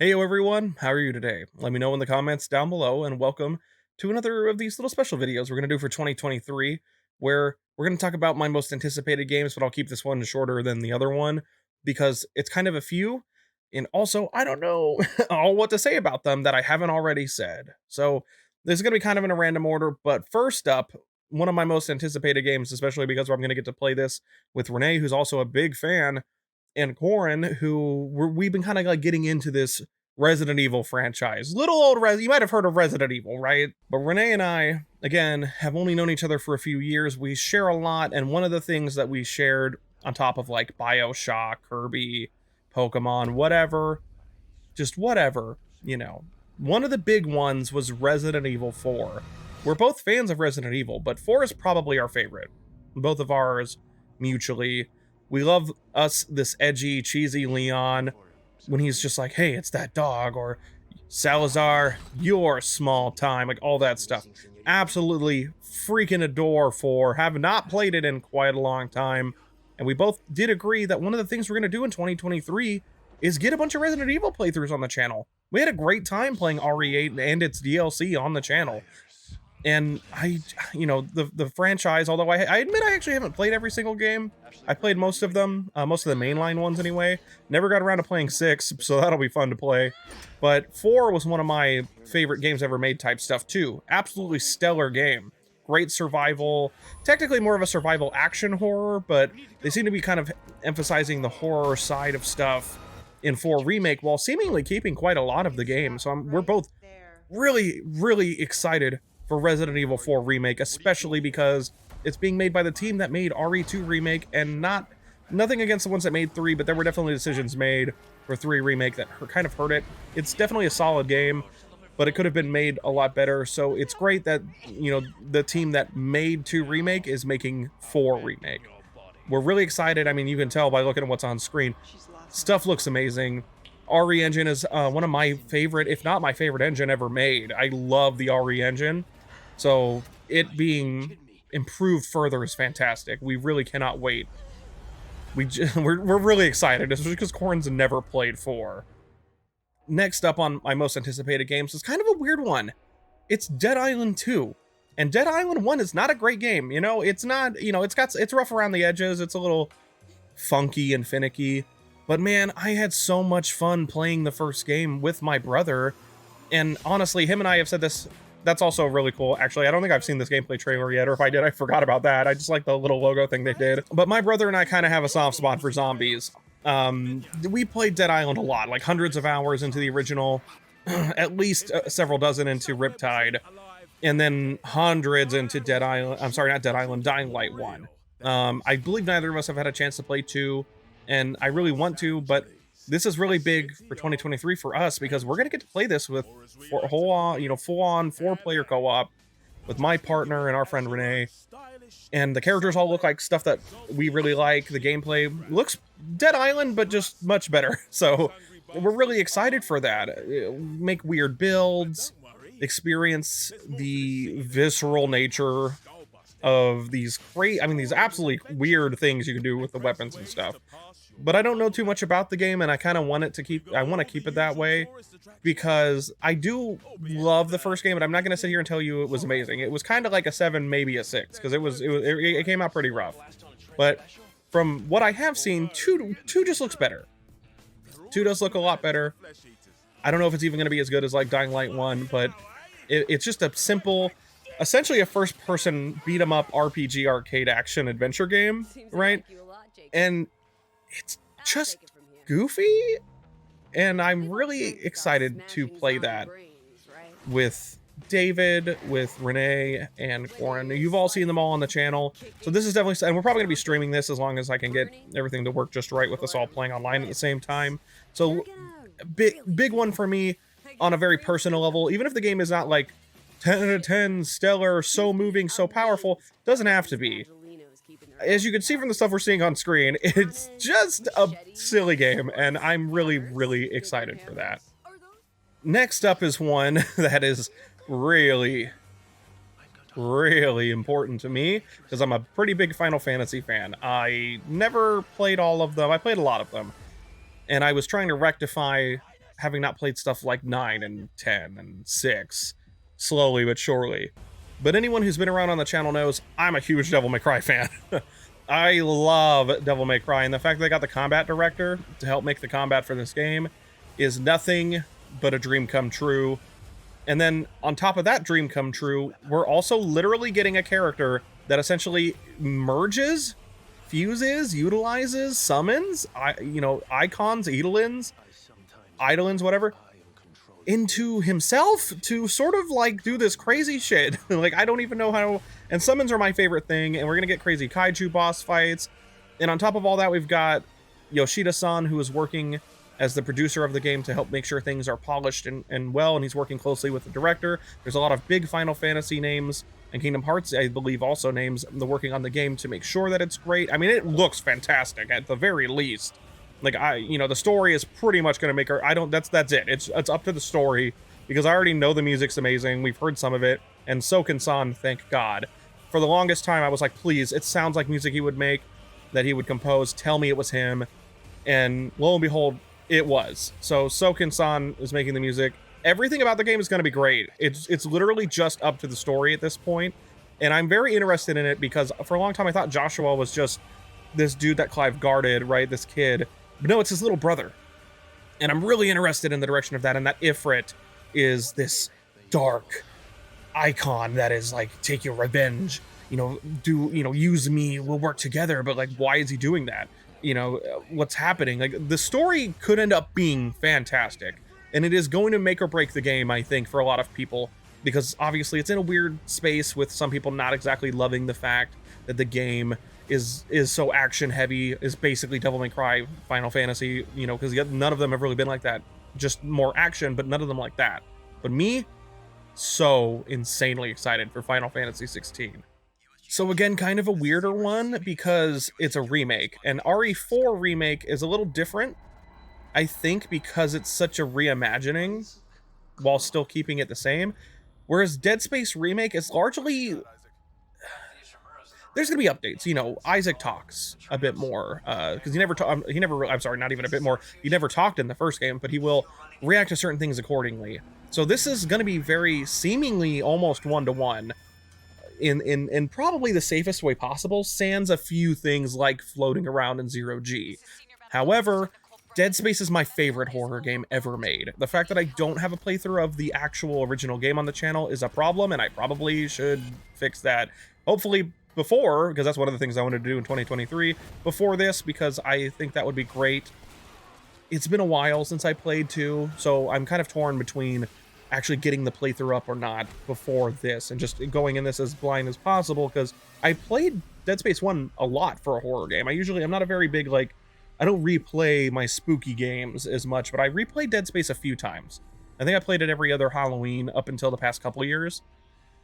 Heyo everyone, how are you today? Let me know in the comments down below and welcome to another of these little special videos we're going to do for 2023 where we're going to talk about my most anticipated games, but I'll keep this one shorter than the other one because it's kind of a few and also I don't know all what to say about them that I haven't already said. So this is going to be kind of in a random order, but first up, one of my most anticipated games, especially because I'm going to get to play this with Renee, who's also a big fan, and Corin, who we've been kind of like getting into this Resident Evil franchise. Little old you might have heard of Resident Evil, right? But Renee and I, again, have only known each other for a few years. We share a lot, and one of the things that we shared on top of like BioShock, Kirby, Pokemon, whatever, just whatever, you know. One of the big ones was Resident Evil 4. We're both fans of Resident Evil, but 4 is probably our favorite. Both of ours mutually. We love us this edgy, cheesy Leon when he's just like, hey, it's that dog, or Salazar, you're small time, like all that stuff. Absolutely freaking adore 4. Have not played it in quite a long time. And we both did agree that one of the things we're going to do in 2023 is get a bunch of Resident Evil playthroughs on the channel. We had a great time playing RE8 and its DLC on the channel. And the franchise, although I admit I actually haven't played every single game. I played most of them, most of the mainline ones anyway. Never got around to playing 6, so that'll be fun to play. But 4 was one of my favorite games ever made type stuff too. Absolutely stellar game. Great survival, technically more of a survival action horror, but they seem to be kind of emphasizing the horror side of stuff in 4 Remake while seemingly keeping quite a lot of the game. So we're both really, really excited for Resident Evil 4 Remake, especially because it's being made by the team that made RE2 Remake, and nothing against the ones that made 3, but there were definitely decisions made for 3 Remake that kind of hurt it. It's definitely a solid game, but it could have been made a lot better, so it's great that, the team that made 2 Remake is making 4 Remake. We're really excited. I mean, you can tell by looking at what's on screen. Stuff looks amazing. RE engine is one of my favorite, if not my favorite engine ever made. I love the RE engine. So it being improved further is fantastic. We really cannot wait. We're really excited, especially because Corin's never played 4. Next up on my most anticipated games is kind of a weird one. It's Dead Island 2. And Dead Island 1 is not a great game. It's not, it's rough around the edges. It's a little funky and finicky. But man, I had so much fun playing the first game with my brother. And honestly, him and I have said this. That's also really cool. Actually, I don't think I've seen this gameplay trailer yet, or if I did, I forgot about that. I just like the little logo thing they did. But my brother and I kind of have a soft spot for zombies. We played Dead Island a lot, like hundreds of hours into the original, at least several dozen into Riptide, and then hundreds into Dead Island. I'm sorry, not Dead Island, Dying Light 1. I believe neither of us have had a chance to play 2, and I really want to, but this is really big for 2023 for us because we're gonna get to play this with full on 4-player co-op with my partner and our friend Renee. And the characters all look like stuff that we really like. The gameplay looks Dead Island, but just much better. So we're really excited for that. Make weird builds, experience the visceral nature of these these absolutely weird things you can do with the weapons and stuff. But I don't know too much about the game, and I kind of want to keep it that way because I do love the first game, but I'm not going to sit here and tell you it was amazing. It was kind of like a 7, maybe a 6, because it came out pretty rough. But from what I have seen, 2 just looks better. 2 does look a lot better. I don't know if it's even going to be as good as like Dying Light 1, but it's just a simple, essentially a first-person beat-em-up RPG arcade action adventure game, right? And it's just goofy, and I'm really excited to play that with David, with Renee, and Corin. You've all seen them all on the channel, so this is definitely, and we're probably going to be streaming this as long as I can get everything to work just right with us all playing online at the same time. So big one for me on a very personal level. Even if the game is not like 10 out of 10 stellar, so moving, so powerful, doesn't have to be. As you can see from the stuff we're seeing on screen, it's just a silly game, and I'm really, really excited for that. Next up is one that is really, really important to me, because I'm a pretty big Final Fantasy fan. I never played all of them. I played a lot of them, and I was trying to rectify having not played stuff like 9 and 10 and 6, slowly but surely. But anyone who's been around on the channel knows I'm a huge Devil May Cry fan. I love Devil May Cry, and the fact that they got the combat director to help make the combat for this game is nothing but a dream come true. And then on top of that dream come true, we're also literally getting a character that essentially merges, fuses, utilizes, summons, icons, idolins, whatever, into himself to sort of like do this crazy shit. Like, I don't even know how. And summons are my favorite thing, and we're gonna get crazy kaiju boss fights. And on top of all that, we've got Yoshida-san, who is working as the producer of the game to help make sure things are polished and well, and he's working closely with the director. There's a lot of big Final Fantasy names and Kingdom Hearts, I believe, also names the working on the game to make sure that it's great. I mean, it looks fantastic at the very least. Like, the story is pretty much going to make her, that's it. It's up to the story, because I already know the music's amazing. We've heard some of it, and so can San, thank God. For the longest time, I was like, please, it sounds like music he would make, that he would compose. Tell me it was him. And lo and behold, it was. So Soken-san is making the music. Everything about the game is going to be great. It's literally just up to the story at this point. And I'm very interested in it because for a long time I thought Joshua was just this dude that Clive guarded, right? This kid. But no, it's his little brother. And I'm really interested in the direction of that. And that Ifrit is this dark icon that is like, take your revenge, use me, we'll work together. But like, why is he doing that? What's happening? Like, the story could end up being fantastic, and it is going to make or break the game, I think, for a lot of people, because obviously it's in a weird space with some people not exactly loving the fact that the game is so action heavy, is basically Devil May Cry Final Fantasy, because none of them have really been like that. Just more action, but none of them like that. But me, so insanely excited for Final Fantasy 16. So again, kind of a weirder one because it's a remake, and RE4 remake is a little different, I think, because it's such a reimagining while still keeping it the same. Whereas Dead Space remake is largely, there's gonna be updates. Isaac talks a bit more because I'm sorry, not even a bit more. He never talked in the first game, but he will react to certain things accordingly. So this is gonna be very seemingly almost one-to-one. In probably the safest way possible, sans a few things like floating around in Zero-G. However, Dead Space is my favorite horror game ever made. The fact that I don't have a playthrough of the actual original game on the channel is a problem, and I probably should fix that. Hopefully before, because that's one of the things I wanted to do in 2023, before this, because I think that would be great. It's been a while since I played 2, so I'm kind of torn between actually getting the playthrough up or not before this, and just going in this as blind as possible, because I played Dead Space 1 a lot for a horror game. I'm not a very big, I don't replay my spooky games as much, but I replayed Dead Space a few times. I think I played it every other Halloween up until the past couple of years,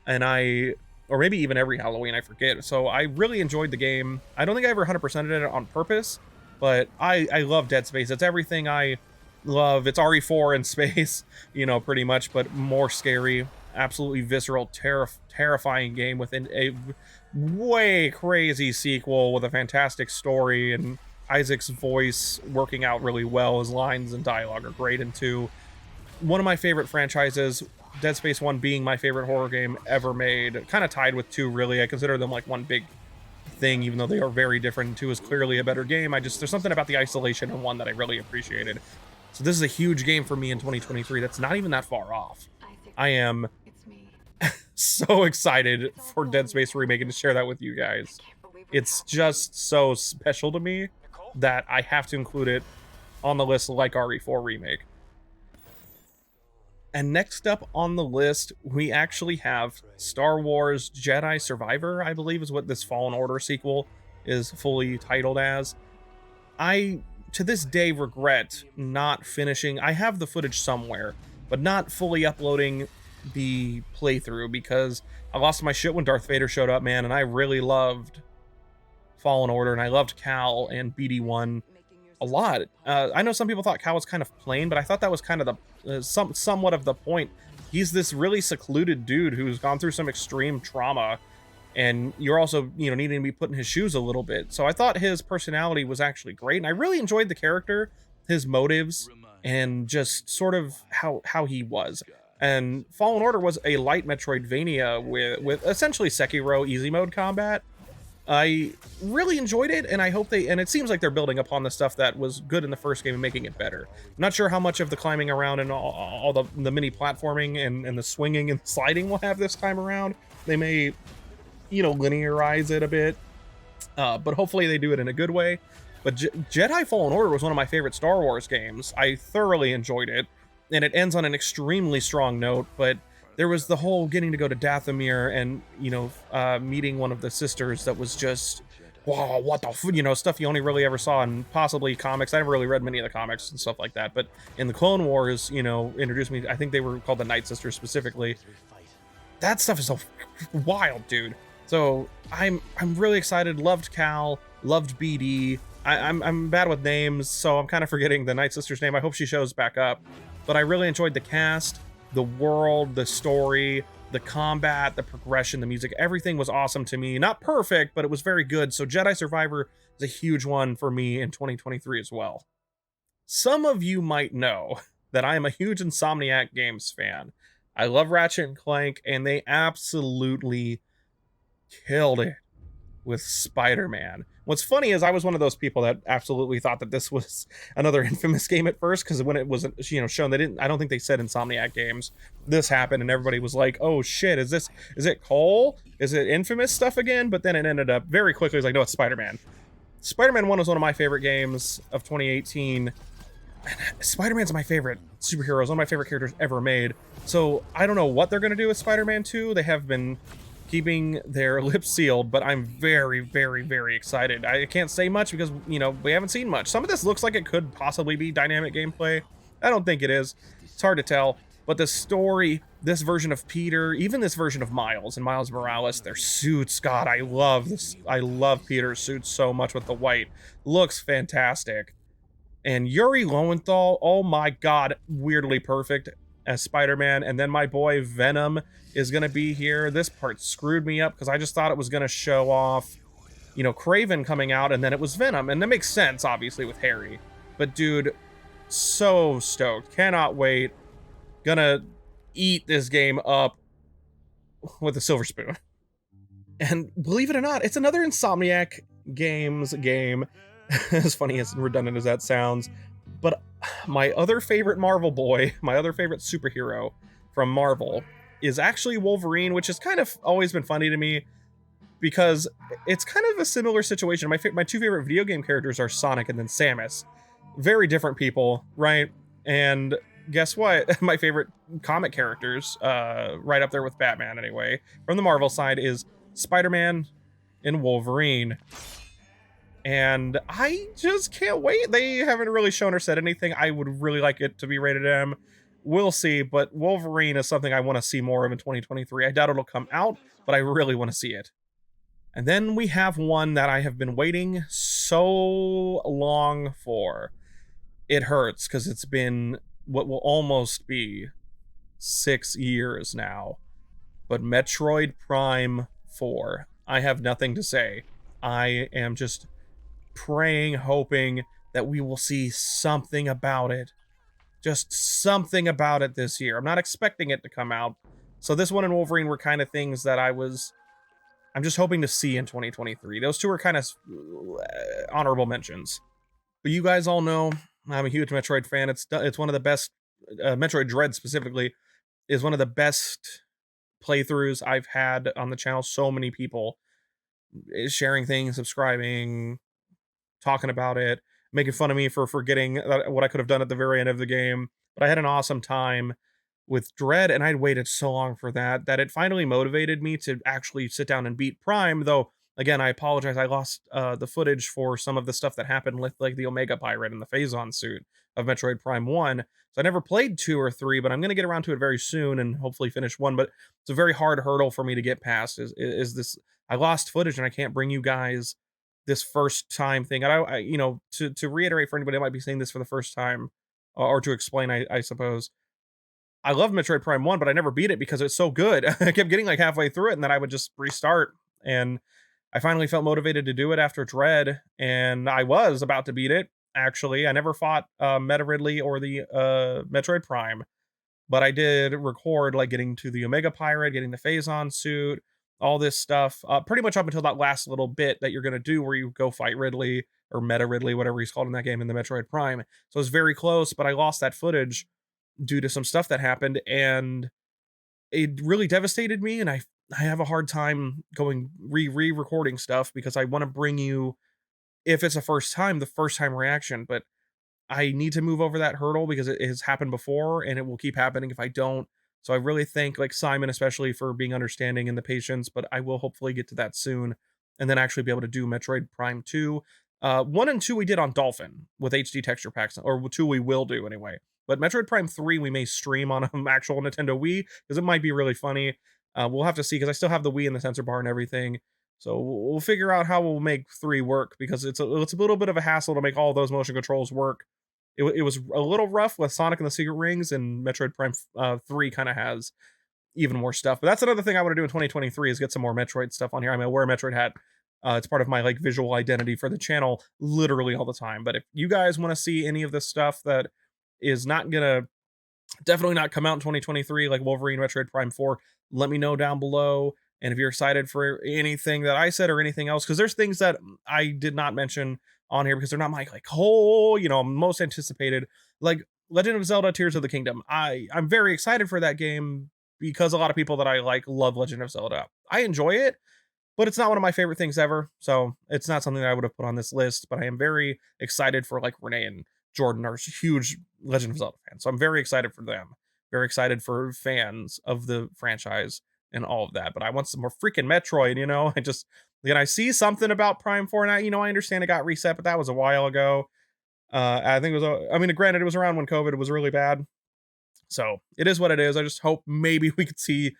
or maybe even every Halloween, I forget. So I really enjoyed the game. I don't think I ever 100%ed it on purpose, but I love Dead Space. It's everything I love. It's RE4 in space, pretty much, but more scary, absolutely visceral, terrifying game within a way crazy sequel with a fantastic story, and Isaac's voice working out really well. His lines and dialogue are great in 2. One of my favorite franchises, Dead Space 1 being my favorite horror game ever made, kind of tied with 2, really. I consider them like one big thing, even though they are very different. 2 is clearly a better game. There's something about the isolation in 1 that I really appreciated. So this is a huge game for me in 2023 that's not even that far off. I am so excited for Dead Space Remake and to share that with you guys. It's just so special to me that I have to include it on the list like RE4 Remake. And next up on the list, we actually have Star Wars Jedi Survivor, I believe is what this Fallen Order sequel is fully titled as. I, to this day, regret not finishing. I have the footage somewhere, but not fully uploading the playthrough because I lost my shit when Darth Vader showed up, man, and I really loved Fallen Order, and I loved Cal and BD1 a lot. I know some people thought Cal was kind of plain, but I thought that was kind of the somewhat of the point. He's this really secluded dude who's gone through some extreme trauma, and you're also, needing to be put in his shoes a little bit. So I thought his personality was actually great, and I really enjoyed the character, his motives, and just sort of how he was. And Fallen Order was a light Metroidvania with essentially Sekiro easy mode combat. I really enjoyed it, and I hope and it seems like they're building upon the stuff that was good in the first game and making it better. I'm not sure how much of the climbing around and all the mini platforming and the swinging and sliding we'll have this time around. They may, linearize it a bit, but hopefully they do it in a good way. But Jedi Fallen Order was one of my favorite Star Wars games. I thoroughly enjoyed it, and it ends on an extremely strong note. But there was the whole getting to go to Dathomir and meeting one of the sisters that was just wow, what the stuff you only really ever saw in possibly comics. I never really read many of the comics and stuff like that, but in the Clone Wars, introduced me. I think they were called the Night Sisters specifically. That stuff is so wild, dude. So I'm really excited. Loved Cal, loved BD. I'm bad with names, so I'm kind of forgetting the Night Sister's name. I hope she shows back up. But I really enjoyed the cast, the world, the story, the combat, the progression, the music. Everything was awesome to me. Not perfect, but it was very good. So Jedi Survivor is a huge one for me in 2023 as well. Some of you might know that I am a huge Insomniac Games fan. I love Ratchet and Clank, and they absolutely killed it with Spider-Man. What's funny is I was one of those people that absolutely thought that this was another Infamous game at first, because when it was shown, they didn't. I don't think they said Insomniac Games. This happened, and everybody was like, "Oh shit, is it Cole? Is it Infamous stuff again?" But then it ended up very quickly. It was like, no, it's Spider-Man. Spider-Man 1 was one of my favorite games of 2018. Spider-Man's my favorite superhero, one of my favorite characters ever made. So I don't know what they're going to do with Spider-Man 2. They have been keeping their lips sealed, but I'm very, very, very excited. I can't say much because, we haven't seen much. Some of this looks like it could possibly be dynamic gameplay. I don't think it is. It's hard to tell. But the story, this version of Peter, even this version of Miles and Miles Morales, their suits, God, I love this. I love Peter's suit so much with the white. Looks fantastic. And Yuri Lowenthal, oh my God, weirdly perfect as Spider-Man. And then my boy Venom is going to be here. This part screwed me up because I just thought it was going to show off, Kraven coming out, and then it was Venom. And that makes sense, obviously, with Harry. But dude, so stoked. Cannot wait. Gonna eat this game up with a silver spoon. And believe it or not, it's another Insomniac Games game. As funny as redundant as that sounds. But my other favorite Marvel boy, my other favorite superhero from Marvel is actually Wolverine, which has kind of always been funny to me because it's kind of a similar situation. My two favorite video game characters are Sonic and then Samus. Very different people, right? And guess what? My favorite comic characters, right up there with Batman anyway, from the Marvel side is Spider-Man and Wolverine. And I just can't wait. They haven't really shown or said anything. I would really like it to be rated M. We'll see, but Wolverine is something I want to see more of in 2023. I doubt it'll come out, but I really want to see it. And then we have one that I have been waiting so long for. It hurts because it's been what will almost be 6 years now. But Metroid Prime 4. I have nothing to say. I am just praying, hoping that we will see something about it. Just something about it this year. I'm not expecting it to come out. So this one and Wolverine were kind of things that I'm just hoping to see in 2023. Those two are kind of honorable mentions. But you guys all know I'm a huge Metroid fan. It's one of the best, Metroid Dread specifically, is one of the best playthroughs I've had on the channel. So many people sharing things, subscribing, talking about it, making fun of me for forgetting what I could have done at the very end of the game. But I had an awesome time with Dread, and I'd waited so long for that it finally motivated me to actually sit down and beat Prime. Though, again, I apologize. I lost the footage for some of the stuff that happened with like the Omega Pirate and the Phazon suit of Metroid Prime 1. So I never played 2 or 3, but I'm going to get around to it very soon and hopefully finish 1. But it's a very hard hurdle for me to get past is this. I lost footage and I can't bring you guys this first time thing. And to reiterate for anybody that might be seeing this for the first time, or to explain, I suppose, I love Metroid Prime 1, but I never beat it because it's so good. I kept getting like halfway through it and then I would just restart. And I finally felt motivated to do it after Dread, and I was about to beat it. actually. I never fought Meta Ridley or the Metroid Prime, but I did record like getting to the Omega Pirate, getting the Phazon suit, all this stuff, pretty much up until that last little bit that you're gonna do where you go fight Ridley or Meta Ridley, whatever he's called in that game in the Metroid Prime. So it's very close, but I lost that footage due to some stuff that happened, and it really devastated me. And I have a hard time going re-recording stuff because I want to bring you, if it's a first time, the first time reaction, but I need to move over that hurdle because it has happened before and it will keep happening if I don't. So I really thank like Simon especially for being understanding and the patience, but I will hopefully get to that soon and then actually be able to do Metroid Prime 2. 1 and 2 we did on Dolphin with HD texture packs, or 2 we will do anyway. But Metroid Prime 3 we may stream on an actual Nintendo Wii because it might be really funny. We'll have to see because I still have the Wii and the sensor bar and everything. So we'll figure out how we'll make 3 work because it's a little bit of a hassle to make all those motion controls work. It was a little rough with Sonic and the Secret Rings, and Metroid Prime 3 kind of has even more stuff. But that's another thing I want to do in 2023 is get some more Metroid stuff on here. I mean, I wear a Metroid hat. It's part of my like visual identity for the channel literally all the time. But if you guys want to see any of this stuff that is not gonna definitely not come out in 2023 like Wolverine, Metroid Prime 4, let me know down below. And if you're excited for anything that I said or anything else, because there's things that I did not mention on here because they're not my like whole, most anticipated, like Legend of Zelda Tears of the Kingdom. I'm very excited for that game because a lot of people that I like love Legend of Zelda. I enjoy it, but it's not one of my favorite things ever. So it's not something that I would have put on this list. But I am very excited for like Renee and Jordan are huge Legend of Zelda fans. So I'm very excited for them. Very excited for fans of the franchise and all of that. But I want some more freaking Metroid. I just then I see something about Prime 4 and I understand it got reset, but that was a while ago. I think it was I mean, granted, it was around when COVID was really bad. So it is what it is. I just hope maybe we could see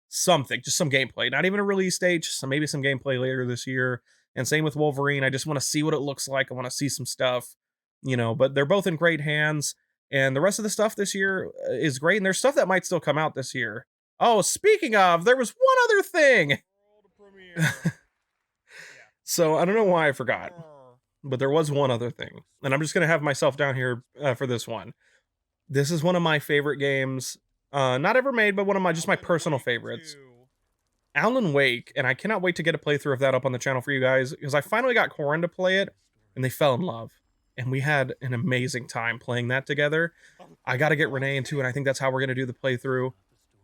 something, just some gameplay, not even a release date, just maybe some gameplay later this year. And same with Wolverine. I just want to see what it looks like. I want to see some stuff. But they're both in great hands. And the rest of the stuff this year is great. And there's stuff that might still come out this year. Oh, speaking of, there was one other thing. So I don't know why I forgot, but there was one other thing. And I'm just going to have myself down here for this one. This is one of my favorite games, not ever made, but one of my personal favorites. Alan Wake, and I cannot wait to get a playthrough of that up on the channel for you guys because I finally got Corin to play it, and they fell in love, and we had an amazing time playing that together. I got to get Renee into it, and I think that's how we're gonna do the playthrough.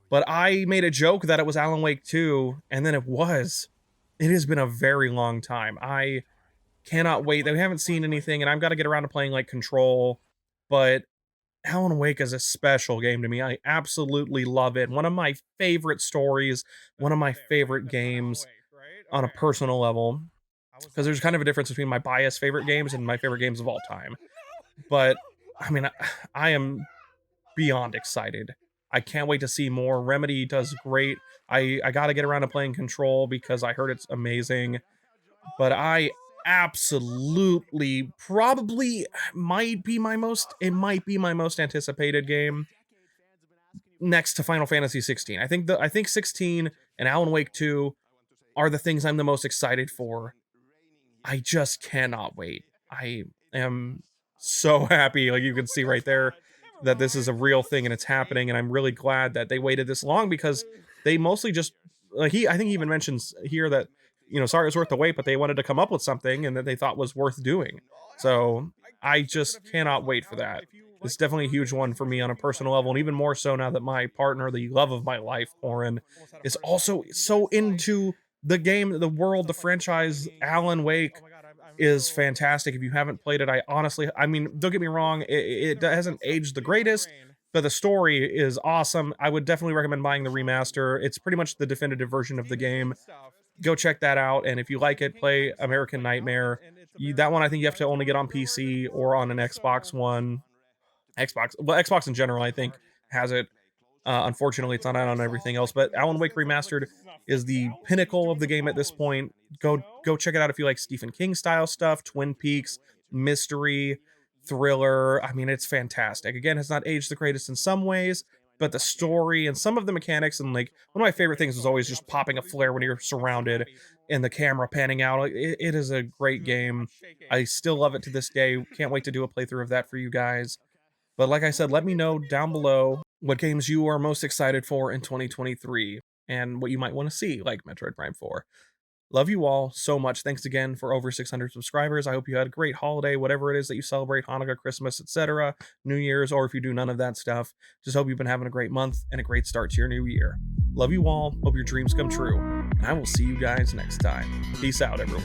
But I made a joke that it was Alan Wake 2, and then it was. It has been a very long time. I cannot wait. They haven't seen anything, and I've got to get around to playing like Control, but Alan Wake is a special game to me. I absolutely love it. One of my favorite stories, one of my favorite games on a personal level. Because there's kind of a difference between my biased favorite games and my favorite games of all time. But I mean, I am beyond excited. I can't wait to see more. Remedy does great. I got to get around to playing Control because I heard it's amazing. But I absolutely probably might be my most anticipated game next to Final Fantasy 16. I think 16 and Alan Wake 2 are the things I'm the most excited for. I just cannot wait. I am so happy, like you can see right there, that this is a real thing and it's happening. And I'm really glad that they waited this long because they mostly just like I think he even mentions here that sorry it was worth the wait, but they wanted to come up with something and that they thought was worth doing. So I just cannot wait for that. It's definitely a huge one for me on a personal level, and even more so now that my partner, the love of my life, Oren, is also so into the game, the world, the franchise. Alan Wake is fantastic. If you haven't played it, I mean, don't get me wrong, it hasn't aged the greatest, but the story is awesome. I would definitely recommend buying the remaster. It's pretty much the definitive version of the game. Go check that out. And if you like it, play American Nightmare. That one I think you have to only get on PC or on an Xbox One. Xbox in general, I think, has it. Unfortunately, it's not out on everything else. But Alan Wake Remastered is the pinnacle of the game at this point. Go check it out if you like Stephen King style stuff, Twin Peaks, mystery, thriller. I mean, it's fantastic. Again, it's not aged the greatest in some ways, but the story and some of the mechanics, and like one of my favorite things was always just popping a flare when you're surrounded and the camera panning out. Like, it is a great game. I still love it to this day. Can't wait to do a playthrough of that for you guys. But like I said, let me know down below what games you are most excited for in 2023 and what you might want to see, like Metroid Prime 4. Love you all so much. Thanks again for over 600 subscribers. I hope you had a great holiday, whatever it is that you celebrate, Hanukkah, Christmas, etc., New Year's, or if you do none of that stuff. Just hope you've been having a great month and a great start to your new year. Love you all. Hope your dreams come true. And I will see you guys next time. Peace out, everyone.